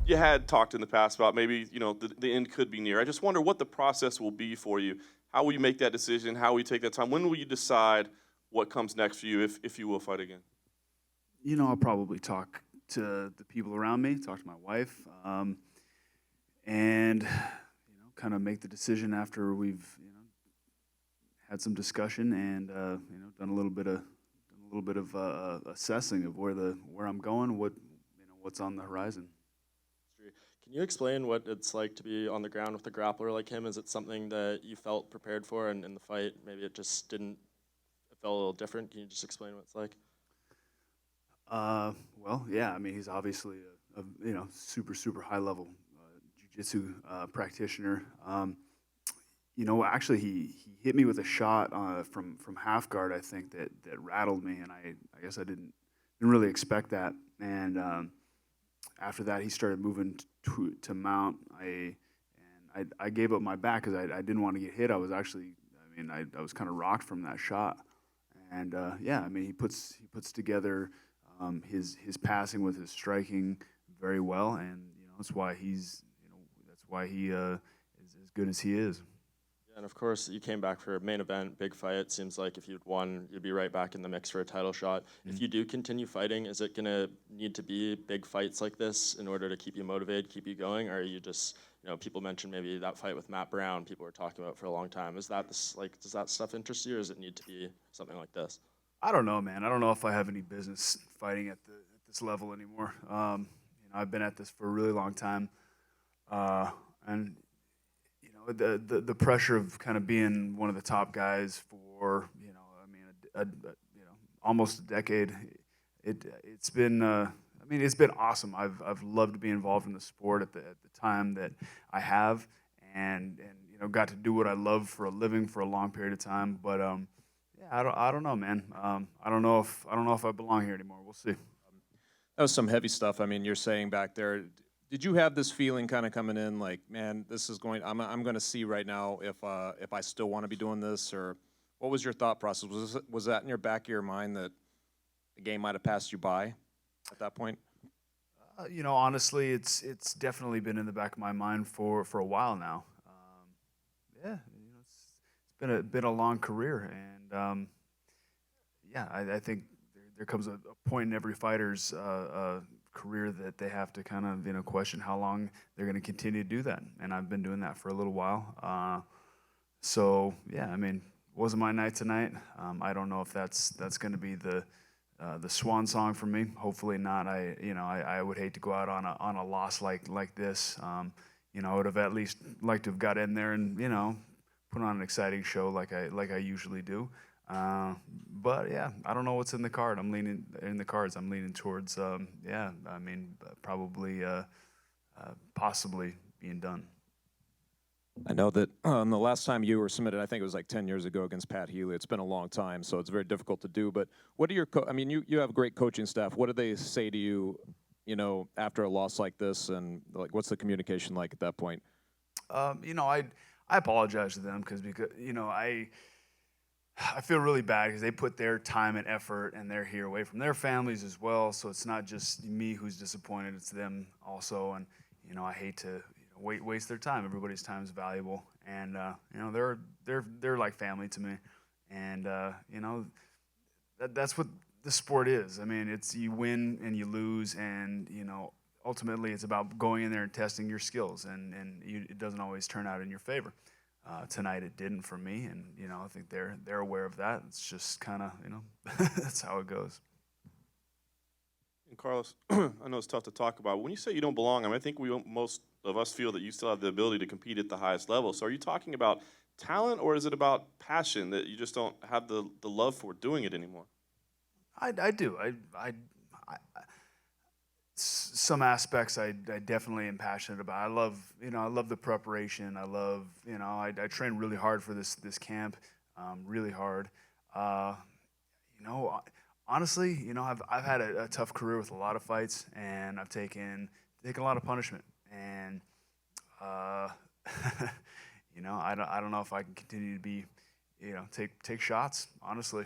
you had talked in the past about maybe, the end could be near. I just wonder what the process will be for you. How will you make that decision? How will you take that time? When will you decide what comes next for you if you will fight again? I'll probably talk to the people around me, talk to my wife, and kind of make the decision after we've had some discussion and done a little bit of assessing of where I'm going, what's on the horizon. Can you explain what it's like to be on the ground with a grappler like him? Is it something that you felt prepared for, and in the fight, maybe it just didn't, it felt a little different? Can you just explain what it's like? Well, yeah. I mean, he's obviously a super high level jiu-jitsu practitioner. Actually, he hit me with a shot from half guard. I think that rattled me, and I guess I didn't really expect that. And after that, he started moving to mount. I gave up my back because I didn't want to get hit. I was actually, I was kind of rocked from that shot. And yeah, I mean, he puts together his passing with his striking very well, and that's why he is as good as he is. Yeah, and of course, you came back for a main event, big fight. It seems like if you'd won, you'd be right back in the mix for a title shot. If you do continue fighting, is it going to need to be big fights like this in order to keep you motivated, keep you going? Or are you just, people mentioned maybe that fight with Matt Brown, people were talking about for a long time. Is that does that stuff interest you, or does it need to be something like this? I don't know, man. I don't know if I have any business fighting at this level anymore. I've been at this for a really long time, and the pressure of kind of being one of the top guys for almost a decade. It's been it's been awesome. I've loved to be involved in the sport at the time that I have, and got to do what I love for a living for a long period of time. But yeah, I don't know, man. I don't know if I belong here anymore. We'll see. That was some heavy stuff. I mean, you're saying back there. Did you have this feeling kind of coming in, like, man, this is going? I'm going to see right now if I still want to be doing this, or what was your thought process? Was that in your back of your mind that the game might have passed you by at that point? Honestly, it's definitely been in the back of my mind for a while now. Yeah, it's been a long career, and yeah, I think there comes a point in every fighter's career that they have to kind of question how long they're going to continue to do that, and I've been doing that for a little while. So yeah, I mean, it wasn't my night tonight. I don't know if that's going to be the swan song for me. Hopefully not. I would hate to go out on a loss like this. I would have at least liked to have got in there and put on an exciting show like I usually do. But yeah, I don't know what's in the card. I'm leaning towards probably possibly being done. I know that the last time you were submitted, I think it was like 10 years ago against Pat Healy. It's been a long time, so it's very difficult to do. But what are your you have great coaching staff. What do they say to you, after a loss like this, and like what's the communication like at that point? I apologize to them because I feel really bad because they put their time and effort, and they're here away from their families as well. So it's not just me who's disappointed; it's them also. And I hate to waste their time. Everybody's time is valuable, and they're like family to me. And that's what the sport is. I mean, it's you win and you lose, and ultimately it's about going in there and testing your skills, and it doesn't always turn out in your favor. Tonight it didn't for me, and I think they're aware of that. It's just kind of that's how it goes. And Carlos, I know it's tough to talk about. When you say you don't belong, I think most of us feel that you still have the ability to compete at the highest level. So are you talking about talent, or is it about passion that you just don't have the love for doing it anymore? I do. Some aspects I definitely am passionate about. I love the preparation. I love I train really hard for this camp, really hard. Honestly, I've had a tough career with a lot of fights, and I've taken a lot of punishment, and I don't know if I can continue to be take shots, honestly.